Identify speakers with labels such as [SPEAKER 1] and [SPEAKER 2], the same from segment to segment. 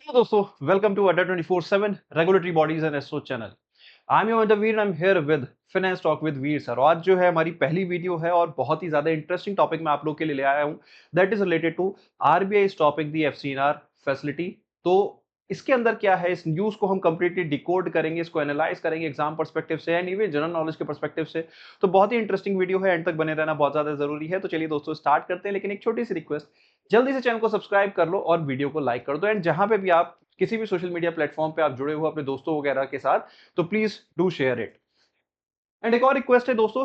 [SPEAKER 1] Hello दोस्तों, welcome to Adda 24/7 regulatory bodies and SO channel. I am your Veer, I am here with finance talk with Veer sir. आज जो है हमारी पहली video है और बहुत ही ज्यादा इंटरेस्टिंग टॉपिक मैं आप लोग के लिए ले आया हूं। That is related to RBI stopping the FCNR facility. तो इसके अंदर क्या है, इस न्यूज को हम कंप्लीटली डिकोड करेंगे, इसको एनालाइज करेंगे एग्जाम पर्सपेक्टिव से एंड इवन जनरल नॉलेज के पर्सपेक्टिव से। तो बहुत ही इंटरेस्टिंग वीडियो है, एंड तक बने रहना बहुत ज्यादा जरूरी है। तो चलिए दोस्तों स्टार्ट करते हैं, लेकिन एक छोटी सी रिक्वेस्ट, जल्दी से चैनल को सब्सक्राइब कर लो और वीडियो को लाइक कर दो। एंड जहां पे भी आप किसी भी सोशल मीडिया प्लेटफॉर्म पे आप जुड़े हो अपने दोस्तों वगैरह के साथ, तो please do share it. And एक और रिक्वेस्ट है दोस्तों,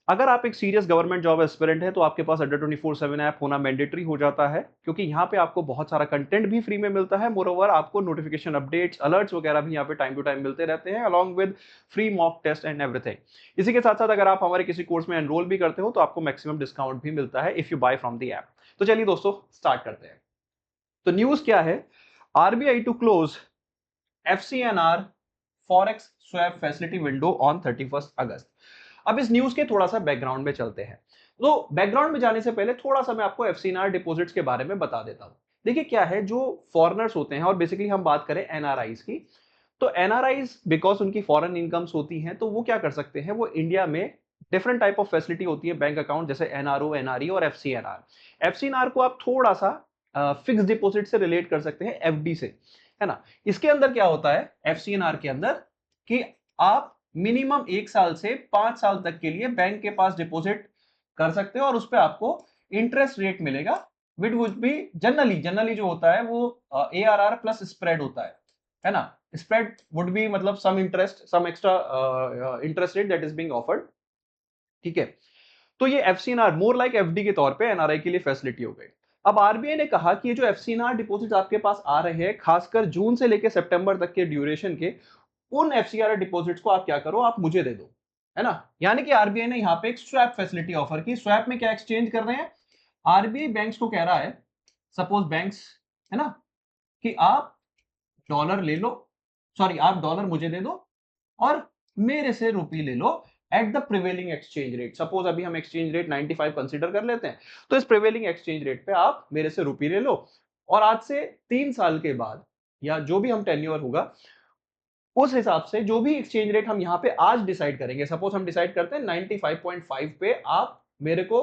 [SPEAKER 1] अगर आप एक सीरियस गवर्नमेंट जॉब एस्पिरेंट है तो आपके पास अड्डा 24/7 ऐप होना मैंडेटरी हो जाता है, क्योंकि यहाँ पे आपको बहुत सारा कंटेंट भी फ्री में मिलता है। मोरओवर आपको नोटिफिकेशन अपडेट्स अलर्ट्स वगैरह भी यहाँ पे टाइम टू टाइम मिलते रहते हैं, along with free mock test and everything. इसी के साथ साथ अगर आप हमारे किसी कोर्स में एनरोल भी करते हो तो आपको मैक्सिमम डिस्काउंट भी मिलता है if you buy from the app. तो चलिए दोस्तों स्टार्ट करते हैं। तो न्यूज क्या है, RBI to close FCNR forex swap facility window on 31 August. अब इस न्यूज के थोड़ा सा बैकग्राउंड में चलते हैं। तो बैकग्राउंड में जाने से पहले थोड़ा सा मैं आपको एफसीएनआर डिपॉजिट्स के बारे में बता देता हूं। देखिए क्या है, जो फॉरेनर्स होते हैं और बेसिकली हम बात करें एनआरआईज की, तो एनआरआईज बिकॉज उनकी फॉरेन इनकम्स होती हैं तो वो क्या कर सकते हैं, वो इंडिया में डिफरेंट टाइप ऑफ फैसिलिटी होती है बैंक अकाउंट, जैसे एनआरओ, एनआरई और एफसीएनआर। एफसीएनआर को आप थोड़ा सा फिक्स डिपॉजिट से रिलेट कर सकते हैं, एफडी से, है ना। इसके अंदर क्या होता है एफसीएनआर के अंदर, कि आप मिनिमम 1 साल से 5 साल तक के लिए बैंक के पास डिपॉजिट कर सकते हो और उस पर आपको इंटरेस्ट रेट मिलेगा, विच वुड बी जनरली जो होता है वो एआरआर प्लस स्प्रेड होता है ना। स्प्रेड वुड बी मतलब some interest, some extra interest rate that is being offered, ठीक है। तो ये एफसीएनआर मोर लाइक एफडी के तौर पे एनआरआई के लिए फैसिलिटी हो गई। अब आरबीआई ने कहा कि ये जो एफसीएनआर डिपॉजिट आपके पास आ रहे हैं, खासकर जून से लेकर सितंबर तक के ड्यूरेशन के, उन एफसीआर डिपॉजिट्स को आप क्या करो, आप मुझे दे दो, है ना। यानी कि आरबीआई ने यहां पे एक स्वैप फैसिलिटी ऑफर की। स्वैप में क्या एक्सचेंज कर रहे हैं, आरबीआई बैंक्स को कह रहा है, सपोज बैंक्स, है ना, कि आप डॉलर ले लो, सॉरी आप डॉलर मुझे दे दो और मेरे से रुपी ले लो at the prevailing exchange rate. Suppose अभी हम एक्सचेंज रेट 95 कंसीडर कर लेते हैं, तो इस प्रिवेलिंग एक्सचेंज रेट पे आप मेरे से रुपी ले लो और आज से 3 साल के बाद या जो भी हम टेन्योर होगा उस हिसाब से जो भी एक्सचेंज रेट हम यहाँ पे आज डिसाइड करेंगे, सपोज हम डिसाइड करते हैं 95.5 पे, आप मेरे को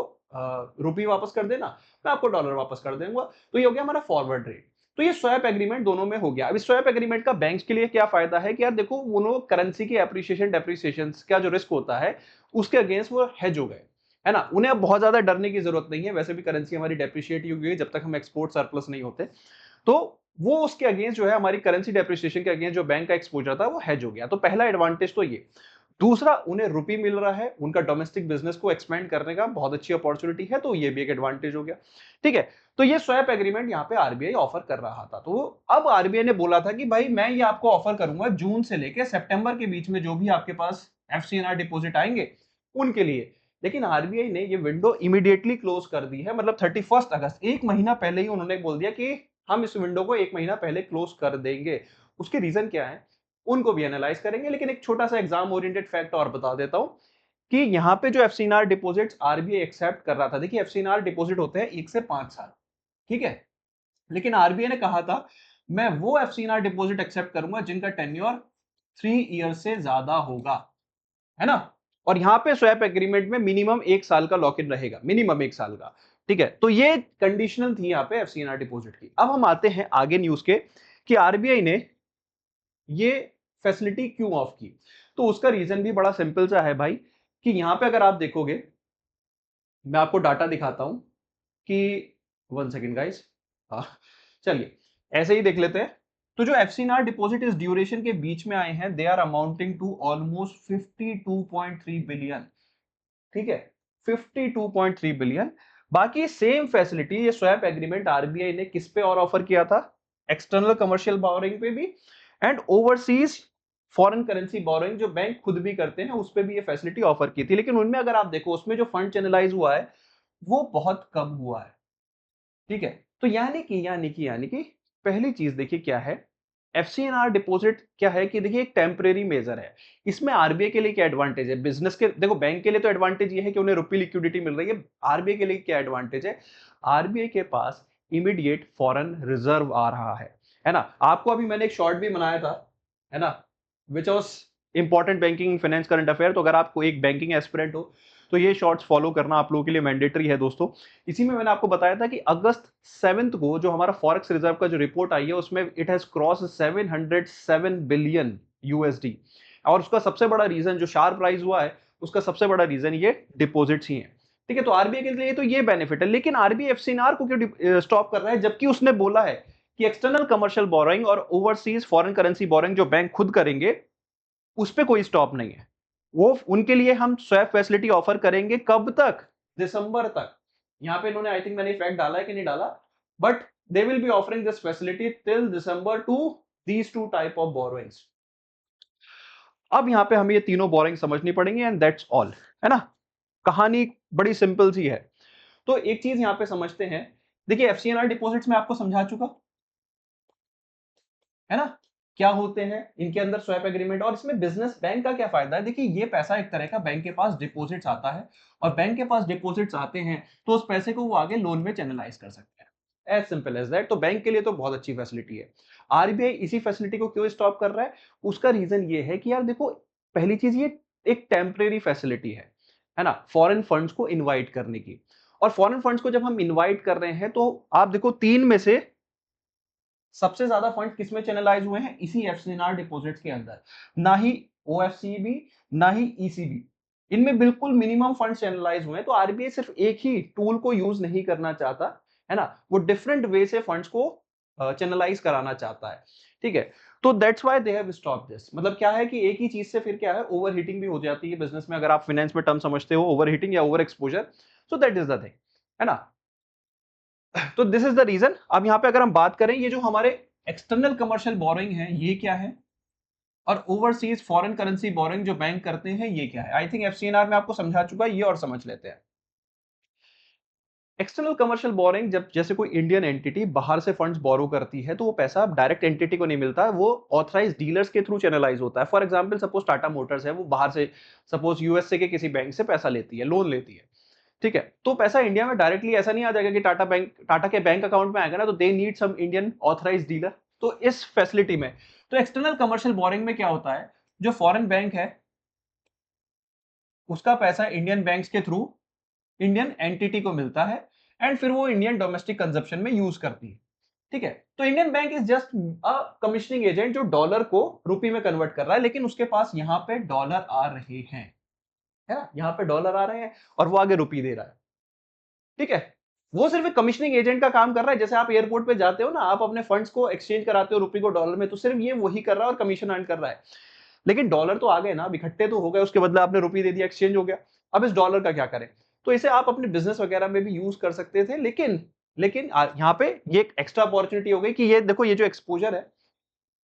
[SPEAKER 1] रुपी वापस कर देना, मैं आपको डॉलर वापस कर दूंगा। तो ये हो गया हमारा फॉरवर्ड रेट। तो ये स्वैप एग्रीमेंट दोनों में हो गया। अब इस स्वैप एग्रीमेंट का बैंक्स के लिए क्या फायदा है कि यार देखो, वो करेंसी की एप्रिसिएशन डेप्रिसिएशन का जो रिस्क होता है उसके अगेंस्ट वो हेज हो गए, है ना। उन्हें अब बहुत ज्यादा डरने की जरूरत नहीं है, वैसे भी करेंसी हमारी डेप्रिशिएट ही होगी जब तक हम एक्सपोर्ट सरप्लस नहीं होते। तो वो उसके अगेंस्ट जो है, हमारी करेंसी डेप्रिसिएशन के अगेंस्ट जो बैंक का एक्सपोजर था वो हेज हो गया। तो पहला एडवांटेज तो ये। दूसरा, उन्हें रुपी मिल रहा है, उनका डोमेस्टिक बिजनेस को एक्सपेंड करने का बहुत अच्छी अपॉर्चुनिटी है, तो ये भी एक एडवांटेज हो गया, ठीक है। तो ये स्वैप एग्रीमेंट यहाँ पे आरबीआई ऑफर कर रहा था। तो अब आरबीआई ने बोला था कि भाई मैं ये आपको ऑफर करूंगा जून से लेकर सितंबर के बीच में जो भी आपके पास एफसीएनआर डिपॉजिट आएंगे उनके लिए। लेकिन आरबीआई ने ये विंडो इमीडिएटली क्लोज कर दी है, मतलब 31 अगस्त, एक महीना पहले ही उन्होंने बोल दिया कि हम इस विंडो को एक महीना पहले क्लोज कर देंगे। उसके रीजन क्या है उनको भी एनालाइज करेंगे, लेकिन एक छोटा सा एग्जाम ओरिएंटेड फैक्ट और बता देता हूं कि यहाँ पे जो एफसीएनआर डिपॉजिट्स आरबीआई एक्सेप्ट कर रहा था, देखिए एफसीएनआर डिपॉजिट होते हैं 1 से 5 साल, ठीक है। लेकिन आरबीआई ने कहा था मैं वो एफसीएनआर डिपॉजिट एक्सेप्ट करूंगा जिनका टेन्योर 3 ईयर से ज्यादा होगा, है ना। और यहां पे स्वैप एग्रीमेंट में मिनिमम 1 साल का लॉक इन रहेगा, मिनिमम 1 साल का, ठीक है। तो ये कंडीशनल थी यहाँ पे एफसीएनआर डिपॉजिट की। अब हम आते हैं आगे न्यूज के, कि आरबीआई ने ये फैसिलिटी क्यों ऑफ की। तो उसका रीजन भी बड़ा सिंपल सा है भाई, कि यहां पे अगर आप देखोगे, मैं आपको डाटा दिखाता हूं कि 1 सेकेंड गाइस, हाँ चलिए ऐसे ही देख लेते हैं। तो जो एफसीएनआर डिपॉजिट इस ड्यूरेशन के बीच में आए हैं, they are amounting to almost 52.3 billion, ठीक है, 52.3 बिलियन। बाकी सेम फैसिलिटी ये स्वैप एग्रीमेंट आरबीआई ने किस पे और ऑफर किया था, एक्सटर्नल कमर्शियल बोरोइंग पे भी, and overseas foreign currency borrowing जो बैंक खुद भी करते हैं उस पे भी ये फैसिलिटी ऑफर की थी। लेकिन उनमें अगर आप देखो, उसमें जो फंड चैनलाइज हुआ है वो बहुत कम हुआ है, ठीक है। तो यानी कि पहली चीज देखिए क्या है, एफसीएनआर डिपॉजिट क्या है कि देखिए एक टेम्परेरी मेजर है। इसमें आरबीआई के लिए क्या एडवांटेज है, बिजनेस के देखो, बैंक के लिए तो एडवांटेज ये है कि उन्हें रुपी लिक्विडिटी मिल रही है। आरबीआई के लिए क्या एडवांटेज है, आरबीआई के पास इमीडिएट फॉरेन रिजर्व आ रहा है। है ना। आपको अभी मैंने एक शॉर्ट भी बनाया था, है ना, which was important banking finance current affair. तो अगर आपको एक बैंकिंग एस्पिरेंट हो तो ये शॉर्ट्स फॉलो करना आप लोगों के लिए मैंडेटरी है दोस्तों। इसी में मैंने आपको बताया था कि अगस्त 7 को जो हमारा फॉरेक्स रिजर्व का जो रिपोर्ट आई है उसमें it has cross 707 billion USD. और उसका सबसे बड़ा रीजन जो शार्प राइज हुआ है उसका सबसे बड़ा रीजन ये डिपॉजिट्स ही है। ठीक है, तो आरबीआई के लिए तो ये बेनिफिट है, लेकिन आरबीआई एफसीएनआर को क्यों स्टॉप कर रहा है, जबकि उसने बोला है कि एक्सटर्नल कमर्शियल बोरोइंग और ओवरसीज फॉरेन करेंसी बोरोइंग जो बैंक खुद करेंगे उस पे कोई स्टॉप नहीं है। वो उनके लिए हम स्वैप फैसिलिटी ऑफर करेंगे, कब तक, दिसंबर तक। यहां पे इन्होंने आई थिंक मैंने फैक्ट डाला है कि नहीं डाला, but they will be offering this facility till December to these two type of borrowings. अब यहां पे हमें ये तीनों बोरोइंग समझनी पड़ेंगे एंड दैट्स ऑल, है ना। कहानी बड़ी सिंपल सी है। तो एक चीज यहां पे समझते हैं, देखिए एफसीएनआर डिपॉजिट्स में आपको समझा चुका, है ना, क्या होते हैं इनके अंदर स्वैप एग्रीमेंट। और इसमें बिजनेस बैंक का क्या फायदा है, देखिए ये पैसा एक तरह का बैंक के पास डिपॉजिट्स आता है, और बैंक के पास डिपॉजिट्स आते हैं तो उस पैसे को वो आगे लोन में चैनलाइज कर सकते हैं, एज सिंपल एज दैट। तो बैंक के लिए तो बहुत अच्छी फैसिलिटी है। आरबीआई इसी फैसिलिटी को क्यों स्टॉप कर रहा है, उसका रीजन ये है कि यार देखो, पहली चीज ये एक टेम्परेरी फैसिलिटी है ना, फॉरेन फंड्स को इनवाइट करने की। और फॉरेन फंड्स को जब हम इनवाइट कर रहे हैं तो आप देखो तीन में से सबसे ज्यादा फंड किसमें चैनलाइज हुए हैं, इसी एफसीएनआर डिपॉजिट्स के अंदर। ना ही ओएफसीबी, ना ही ईसीबी, इनमें बिल्कुल मिनिमम फंड चैनलाइज हुए हैं। तो आरबीआई सिर्फ एक ही टूल को यूज नहीं करना चाहता, है ना, वो डिफरेंट वे से फंड्स को चैनलाइज कराना चाहता है। ठीक है, तो that's why they have stop this. मतलब क्या है कि एक ही चीज से फिर क्या है, ओवर हीटिंग भी हो जाती है बिजनेस में, अगर आप फाइनेंस में टर्म समझते हो, ओवर हीटिंग या over exposure. So that is the thing, है ना। तो दिस इज द रीजन। अब यहां पे अगर हम बात करें, ये जो हमारे एक्सटर्नल कमर्शियल बोरोइंग है ये क्या है, और ओवरसीज फॉरेन करेंसी बोरोइंग जो बैंक करते हैं ये क्या है। आई थिंक एफसीएनआर में आपको समझा चुका है, ये और समझ लेते हैं। एक्सटर्नल कमर्शियल बोरोइंग जब जैसे कोई इंडियन एंटिटी बाहर से फंड्स बोरो करती है तो वो पैसा डायरेक्ट एंटिटी को नहीं मिलता, वो ऑथराइज डीलर्स के थ्रू चैनलाइज होता है। For example suppose Tata Motors है, वो बाहर से सपोज यूएसए के किसी बैंक से पैसा लेती है, लोन लेती है। ठीक है, तो पैसा इंडिया में डायरेक्टली ऐसा नहीं आ जाएगा कि टाटा के बैंक अकाउंट में आएगा ना, तो they need some Indian authorise dealer. तो इस फैसिलिटी में, तो एक्सटर्नल कमर्शियल बोरिंग में क्या होता है, जो फॉरेन बैंक है उसका पैसा इंडियन बैंक्स के थ्रू इंडियन एंटिटी को मिलता है, एंड फिर वो इंडियन डोमेस्टिक कंजप्शन में यूज करती है। ठीक है, तो Indian bank is just a commissioning agent जो डॉलर को रुपये में कन्वर्ट कर रहा है, लेकिन उसके पास यहां पे डॉलर आ रहे हैं, है ना, यहाँ पे डॉलर आ रहे हैं और वो आगे रुपये दे रहा है। ठीक है, वो सिर्फ एक कमीशनिंग एजेंट का काम कर रहा है। जैसे आप एयरपोर्ट पे जाते हो ना, आप अपने फंड्स को एक्सचेंज कराते हो रुपये को डॉलर में, तो सिर्फ ये वही कर रहा है और कमीशन अर्न कर रहा है। लेकिन डॉलर तो आ गए ना, अब इकट्ठे तो हो गए, उसके बदले आपने रुपये दे दिया, एक्सचेंज हो गया। अब इस डॉलर का क्या करें, तो इसे आप अपने बिजनेस वगैरह में भी यूज कर सकते थे, लेकिन लेकिन यहाँ पे ये एक एक्स्ट्रा अपॉर्चुनिटी हो गई कि ये देखो, ये जो एक्सपोजर है,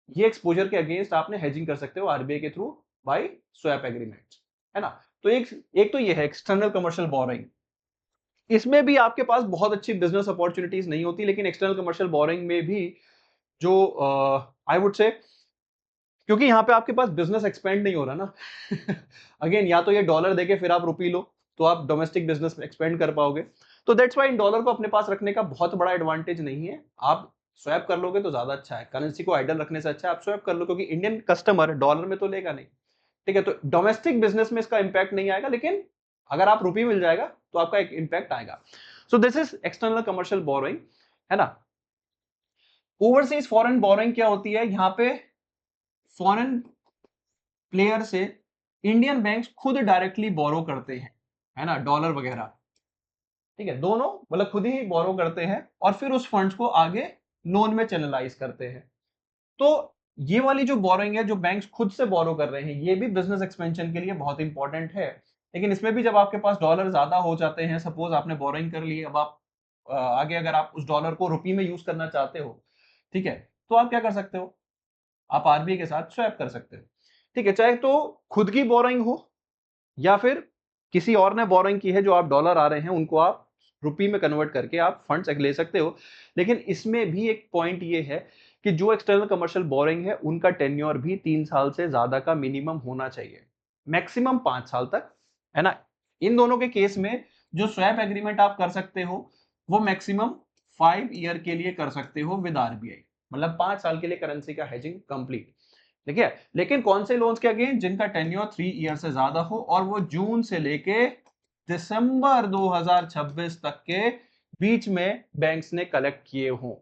[SPEAKER 1] ये एक्सपोजर के अगेंस्ट आपने हेजिंग कर सकते हो आरबीआई के थ्रू बाय स्वैप एग्रीमेंट, है ना। तो एक एक तो ये है एक्सटर्नल कमर्शियल बोरोइंग। इसमें भी आपके पास बहुत अच्छी बिजनेस अपॉर्चुनिटीज नहीं होती, लेकिन एक्सटर्नल कमर्शियल बोरोइंग में भी जो आई वुड से, क्योंकि यहां पे आपके पास बिजनेस एक्सपेंड नहीं हो रहा ना अगेन, या तो ये डॉलर देके फिर आप रुपी लो तो आप डोमेस्टिक बिजनेस एक्सपेंड कर पाओगे। तो दैट्स व्हाई इन डॉलर को अपने पास रखने का बहुत बड़ा एडवांटेज नहीं है। आप स्वैप कर लोगे तो ज्यादा अच्छा है, करेंसी को आइडल रखने से अच्छा है आप स्वैप कर लो, क्योंकि इंडियन कस्टमर डॉलर में तो लेगा नहीं। ठीक है, तो डोमेस्टिक बिजनेस में इसका इंपैक्ट नहीं आएगा, लेकिन अगर आप रुपये मिल जाएगा तो आपका एक इंपैक्ट आएगा। So this is external commercial borrowing, है ना। ओवरसीज फॉरेन बोरोइंग क्या होती है, यहां पे फॉरेन प्लेयर से इंडियन बैंक्स खुद डायरेक्टली बोरो करते हैं, है ना, डॉलर वगैरह। ठीक है, दोनों मतलब खुद ही बोरो करते हैं और फिर उस फंड्स को आगे लोन में चैनलाइज करते हैं। तो ये वाली जो बोरोइंग है, जो बैंक्स खुद से बोरो कर रहे हैं, ये भी बिजनेस एक्सपेंशन के लिए बहुत इंपॉर्टेंट है। लेकिन इसमें भी जब आपके पास डॉलर ज्यादा हो जाते हैं, सपोज आपने बोरोइंग कर ली, अब आप आगे अगर आप उस डॉलर को रुपये में यूज करना चाहते हो, ठीक है, तो आप क्या कर सकते हो, आप आरबीआई के साथ स्वैप कर सकते हो। ठीक है, चाहे तो खुद की बोरोइंग हो या फिर किसी और ने बोरोइंग की है, जो आप डॉलर आ रहे हैं उनको आप रुपये में कन्वर्ट करके आप फंड्स ले सकते हो। लेकिन इसमें भी एक पॉइंट ये है कि जो एक्सटर्नल कमर्शियल बोरोइंग है उनका टेन्योर भी 3 साल से ज्यादा का मिनिमम होना चाहिए, मैक्सिमम 5 साल तक, है ना। इन दोनों के केस में जो स्वैप एग्रीमेंट आप कर सकते हो वो मैक्सिमम 5 ईयर के लिए कर सकते हो विद आरबीआई। मतलब 5 साल के लिए करेंसी का हेजिंग कंप्लीट। ठीक है, लेकिन कौन से लोन्स के अगेंस्ट? जिनका टेन्योर 3 ईयर से ज्यादा हो और वो जून से लेके दिसंबर 2026 तक के बीच में बैंक्स ने कलेक्ट किए हों।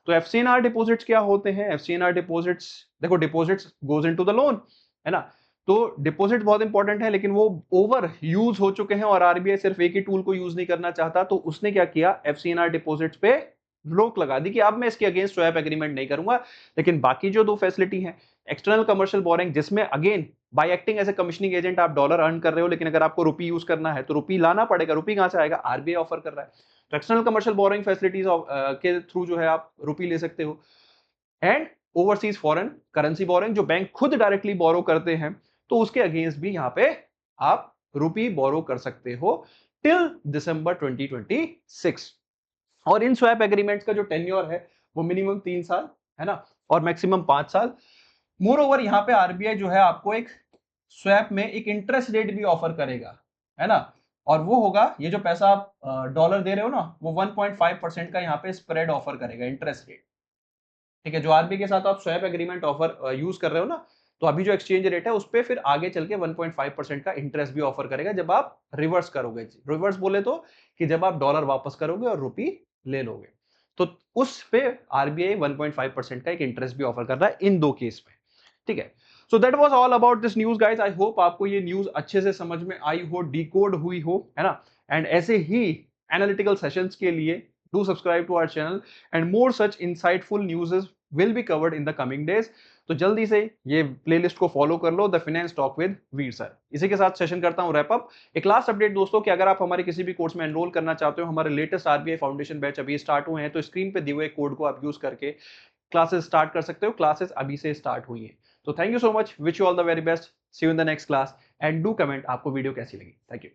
[SPEAKER 1] तो एफसीएनआर डिपॉजिट्स क्या होते हैं? एफसीएनआर डिपॉजिट्स, देखो deposits goes into the loan, है ना। तो डिपॉजिट बहुत इंपॉर्टेंट है, लेकिन वो ओवर यूज हो चुके हैं और आरबीआई सिर्फ एक ही टूल को यूज नहीं करना चाहता, तो उसने क्या किया, एफसीएनआर डिपॉजिट्स पे रोक लगा दी कि अब मैं इसके अगेंस्ट स्वैप एग्रीमेंट नहीं करूंगा। लेकिन बाकी जो दो फैसिलिटी है, एक्सटर्नल कमर्शियल बोरिंग, जिसमें again by acting as a commissioning agent आप डॉलर अर्न कर रहे हो, लेकिन अगर आपको रुपी यूज करना है तो रुपी लाना पड़ेगा। रुपी कहां से आएगा? आरबीआई ऑफर कर रहा है। तो एक्सटर्नल कमर्शियल बोरिंग फैसिलिटीज के थ्रू जो है आप रुपी ले सकते हो। And overseas foreign currency boring, जो बैंक खुद डायरेक्टली बोरो करते हैं, तो उसके अगेंस्ट भी यहां पे आप रुपी बोरो कर सकते हो टिल दिसंबर 2026। और इन स्वैप एग्रीमेंट्स का जो टेन्योर है वो मिनिमम 3 साल है ना, और मैक्सिमम 5 साल। मोर ओवर यहाँ पे आरबीआई जो है आपको एक स्वैप में एक इंटरेस्ट रेट भी ऑफर करेगा, है ना। और वो होगा, ये जो पैसा आप डॉलर दे रहे हो ना, वो 1.5% का यहाँ पे स्प्रेड ऑफर करेगा, इंटरेस्ट रेट। ठीक है, जो आरबीआई के साथ आप स्वैप एग्रीमेंट ऑफर यूज कर रहे हो ना, तो अभी जो एक्सचेंज रेट है उस पर फिर आगे चल के 1.5% का इंटरेस्ट भी ऑफर करेगा जब आप रिवर्स करोगे। रिवर्स बोले तो कि जब आप डॉलर वापस करोगे और रुपी ले लोगे, तो उस पे आरबीआई 1.5% का एक इंटरेस्ट भी ऑफर कर रहा है इन दो केस में। ठीक है, so that was all about this news guys. I hope आपको ये न्यूज अच्छे से समझ में आई हो, डिकोड हुई हो, है ना। एंड ऐसे ही एनालिटिकल सेशंस के लिए do subscribe to our channel and more such insightful news will be covered in the coming days. तो जल्दी से ये प्लेलिस्ट को फॉलो कर लो, the finance talk with Veer sir. इसी के साथ सेशन करता हूं रैप अप। एक लास्ट अपडेट दोस्तों, कि अगर आप हमारे किसी भी कोर्स में एनरोल करना चाहते हो, हमारे लेटेस्ट आरबीआई फाउंडेशन बैच अभी स्टार्ट हुए हैं, तो स्क्रीन पे दिए हुए कोड को आप यूज करके क्लासेस स्टार्ट कर सकते हो। क्लासेस अभी से स्टार्ट हुई है। तो thank you so much, wish you all the very best, see you in the next class and do comment आपको वीडियो कैसी लगी। Thank you.